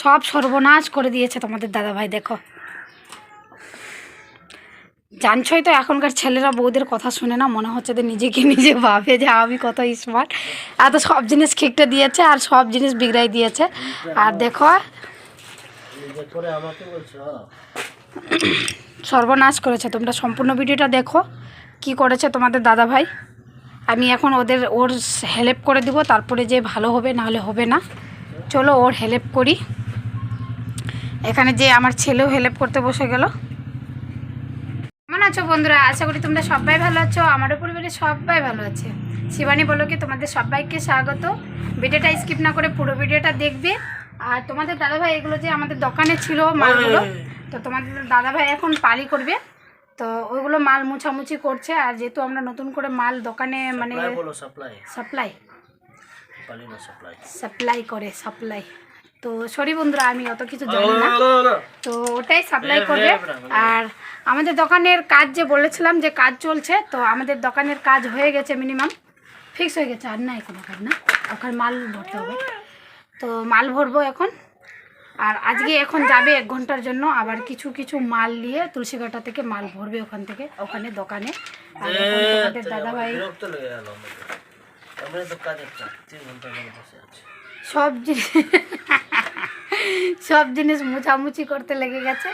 সব সর্বনাশ করে দিয়েছে তোমাদের দাদাভাই। দেখো, জানছই তো এখনকার ছেলেরা বউদের কথা শুনে না, মনে হচ্ছে যে নিজেকে নিজে ভাবে যে আমি কত স্মার্ট। এত সব জিনিস খেকটে দিয়েছে আর সব জিনিস বিগড়াই দিয়েছে। আর দেখো সর্বনাশ করেছে। তোমরা সম্পূর্ণ ভিডিওটা দেখো কি করেছে তোমাদের দাদাভাই। আমি এখন ওর হেল্প করে দিব, তারপরে যে ভালো হবে, নাহলে হবে না। চলো ওর হেল্প করি। এখানে যে আমার ছেলেও হেল্প করতে বসে গেল। কেমন আছো বন্ধুরা? আশা করি তোমরা সবাই ভালো আছো। আমারও পরিবারে সবাই ভালো আছে। শিবানী বলো কি তোমাদের সবাইকে স্বাগত। ভিডিওটা স্কিপ না করে পুরো ভিডিওটা দেখবে। আর তোমাদের দাদাভাই এগুলো যে আমাদের দোকানে ছিল মালগুলো, তো তোমাদের দাদাভাই এখন পালি করবে, তো ওইগুলো মাল মুছামুছি করছে। আর যেহেতু আমরা নতুন করে মাল দোকানে মানে সাপ্লাই করে সাপ্লাই, তো সরি বন্ধুরা আমি অত কিছু জানি না, তো ওটাই সাপ্লাই করবে। আর আমাদের দোকানের কাজ যে বলেছিলাম যে কাজ চলছে, তো আমাদের দোকানের কাজ হয়ে গেছে, মিনিমাম ফিক্স হয়ে গেছে। আর না কোনো কাজ না, ওখানে মাল ভরতে হবে, তো মাল ভরবো এখন। আর আজকে এখন যাবে 1 ঘন্টার জন্য, আবার কিছু কিছু মাল নিয়ে তুলসীঘাটা থেকে মাল ভরবে ওখান থেকে ওখানে দোকানে। আর তোমাদের দাদাভাই সব জিনিস মুছামুছি করতে লেগে গেছে।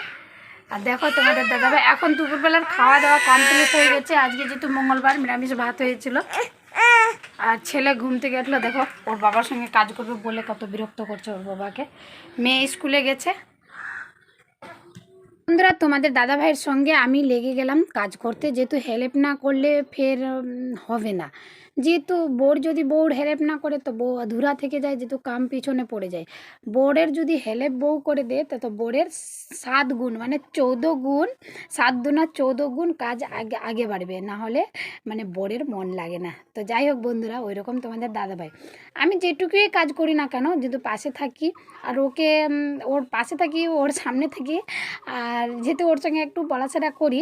আর দেখো তোমাদের দাদাভাই এখন দুপুরবেলার খাওয়া দাওয়া কমপ্লিট হয়ে গেছে। আজকে যেহেতু মঙ্গলবার নিরামিষ ভাত হয়েছিল। আর ছেলে ঘুম থেকে উঠলো, দেখো ওর বাবার সঙ্গে কাজ করবে বলে কত বিরক্ত করছে ওর বাবাকে। মেয়ে স্কুলে গেছে। বন্ধুরা তোমাদের দাদাভাইয়ের সঙ্গে আমি লেগে গেলাম কাজ করতে, যেহেতু হেল্প না করলে ফের হবে না। যেহেতু বউর হেল্প না করে তো বউ অধুরা থেকে যায়, যেহেতু কাম পিছনে পড়ে যায়। বউয়ের যদি হেল্প বউ করে দেয় তো বউয়ের 7 গুণ মানে 14 গুণ, 7 দুনা 14 গুণ কাজ আগে আগে বাড়বে, না হলে মানে বউয়ের মন লাগে না। তো যাই হোক বন্ধুরা, ওই রকম তোমাদের দাদাভাই। আমি যেটুকুই কাজ করি না কেন, যেহেতু পাশে থাকি আর ওকে ওর পাশে থাকি, ওর সামনে থাকি, আর যেহেতু ওর সঙ্গে একটু পড়াশোনা করি,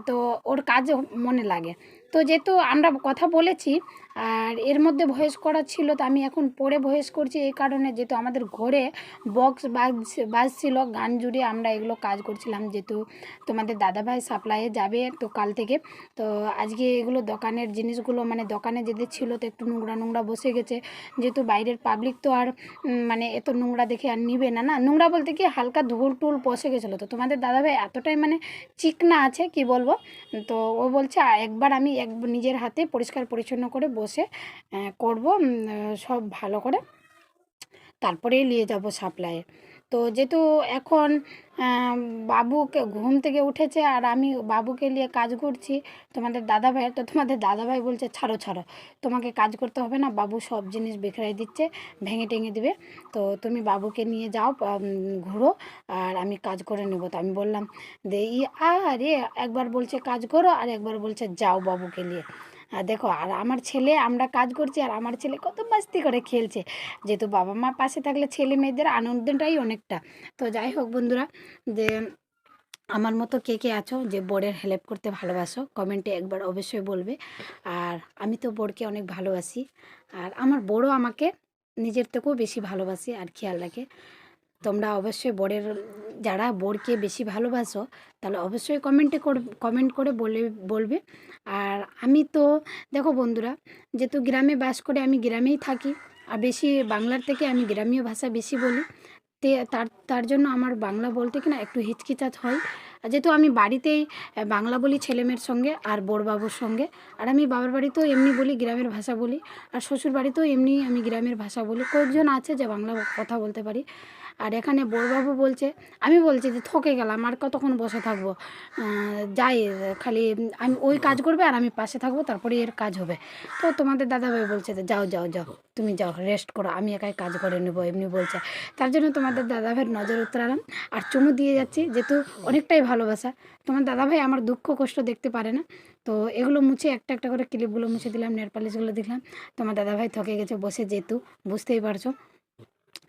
তো ওর কাজ মনে লাগে। তো যেহেতু আমরা কথা বলেছি আর এর মধ্যে ভয়েস করা ছিল, তো আমি এখন পরে ভয়েস করছি এই কারণে, যেহেতু আমাদের ঘরে বক্স বাজছিল, গান জুড়ে আমরা এগুলো কাজ করছিলাম। যেহেতু তোমাদের দাদাভাই সাপ্লাইয়ে যাবে তো কাল থেকে, তো আজকে এগুলো দোকানের জিনিসগুলো মানে দোকানে যেতে ছিল, তো একটু নোংরা বসে গেছে। যেহেতু বাইরের পাবলিক তো আর মানে এত নোংরা দেখে আর নিবে না, নোংরা বলতে কি হালকা ধুল টুল বসে গেছিলো। তো তোমাদের দাদাভাই এতটাই মানে চিকনা আছে কি বলবো। তো ও বলছে একবার আমি নিজের হাতে পরিষ্কার পরিচ্ছন্ন করে বসে করব, সব ভালো করে, তারপরেই নিয়ে যাব সাপ্লাইয়ে। তো যেহেতু এখন বাবুকে ঘুম থেকে উঠেছে আর আমি বাবুকে নিয়ে কাজ করছি তোমাদের দাদাভাইয়ের, তো তোমাদের দাদাভাই বলছে ছাড়ো তোমাকে কাজ করতে হবে না, বাবু সব জিনিস বিখরাই দিচ্ছে, ভেঙে টেঙে দিবে, তো তুমি বাবুকে নিয়ে যাও ঘুরো আর আমি কাজ করে নেব। তো আমি বললাম আরে একবার বলছে কাজ করো আর একবার বলছে যাও বাবুকে নিয়ে। আর দেখো আর আমার ছেলে, আমরা কাজ করছি আর আমার ছেলে কত মাস্তি করে খেলছে। যেহেতু বাবা মা পাশে থাকলে ছেলে মেয়েদের আনন্দটাই অনেকটা। তো যাই হোক বন্ধুরা, যে আমার মতো কে কে আছো যে বোর্ডের হেল্প করতে ভালোবাসো, কমেন্টে একবার অবশ্যই বলবে। আর আমি তো বোর্ডকে অনেক ভালোবাসি, আর আমার বড়ও আমাকে নিজের থেকেও বেশি ভালোবাসি আর খেয়াল রাখে। তোমরা অবশ্যই যারা বোরকে বেশি ভালোবাসো তাহলে অবশ্যই কমেন্ট করে বলবে। আর আমি তো দেখো বন্ধুরা, যেহেতু গ্রামে বাস করে আমি গ্রামেই থাকি, আর বেশি বাংলার থেকে আমি গ্রামীয় ভাষা বেশি বলি, তার জন্য আমার বাংলা বলতে কিনা একটু হিচকিচাত হয়। যেহেতু আমি বাড়িতেই বাংলা বলি ছেলেমেয়ের সঙ্গে আর বড়বাবুর সঙ্গে, আর আমি বাবার বাড়িতেও এমনি বলি, গ্রামের ভাষা বলি, আর শ্বশুর বাড়িতেও এমনি আমি গ্রামের ভাষা বলি। কয়েকজন আছে যে বাংলা কথা বলতে পারি। আর এখানে বড়বাবু বলছে, আমি বলছি যে থকে গেলাম আর কতক্ষণ বসে থাকবো, যাই খালি আমি ওই কাজ করবে আর আমি পাশে থাকবো, তারপরে এর কাজ হবে। তো তোমাদের দাদাভাই বলছে যে যাও তুমি যাও রেস্ট করো, আমি একাই কাজ করে নেবো, এমনি বলছে। তার জন্য তোমাদের দাদাভাইয়ের নজর উতরালাম আর চুমু দিয়ে যাচ্ছি, যেহেতু অনেকটাই ভালোবাসা। তোমার দাদাভাই আমার দুঃখ কষ্ট দেখতে পারে না, তো এগুলো মুছে একটা একটা করে ক্লিপগুলো মুছে দিলাম, নেল পালিশগুলো দিলাম। তোমার দাদাভাই থকে গেছে বসে, যেহেতু বুঝতেই পারছো।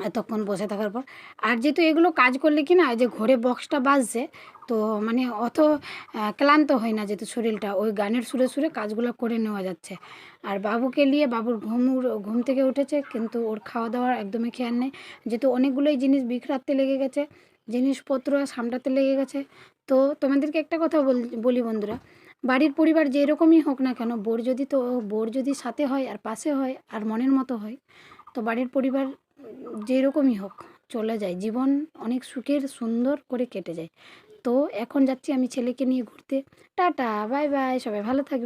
এতক্ষণ বসে থাকার পর। আর যেহেতু এগুলো কাজ করলে কি না, এই যে ঘরে বক্সটা বাজছে, তো মানে অত ক্লান্ত হয় না, যেহেতু শরীরটা ওই গানের সুরে সুরে কাজগুলো করে নেওয়া যাচ্ছে। আর বাবুকে নিয়ে, বাবুর ঘুম থেকে উঠেছে, কিন্তু ওর খাওয়া দাওয়ার একদমই খেয়াল নেই, যেহেতু অনেকগুলোই জিনিস বিখরাতে লেগে গেছে, জিনিসপত্র সামটাতে লেগে গেছে। তো তোমাদেরকে একটা কথা বলি বন্ধুরা, বাড়ির পরিবার যেরকমই হোক না কেন, বোর যদি সাথে হয় আর পাশে হয় আর মনের মতো হয়, তো বাড়ির পরিবার যেরকমই হোক চলে যায়, জীবন অনেক সুখের সুন্দর করে কেটে যায়। তো এখন যাচ্ছি আমি ছেলেকে নিয়ে ঘুরতে। টাটা, বাই বাই, সবাই ভালো থাকবে।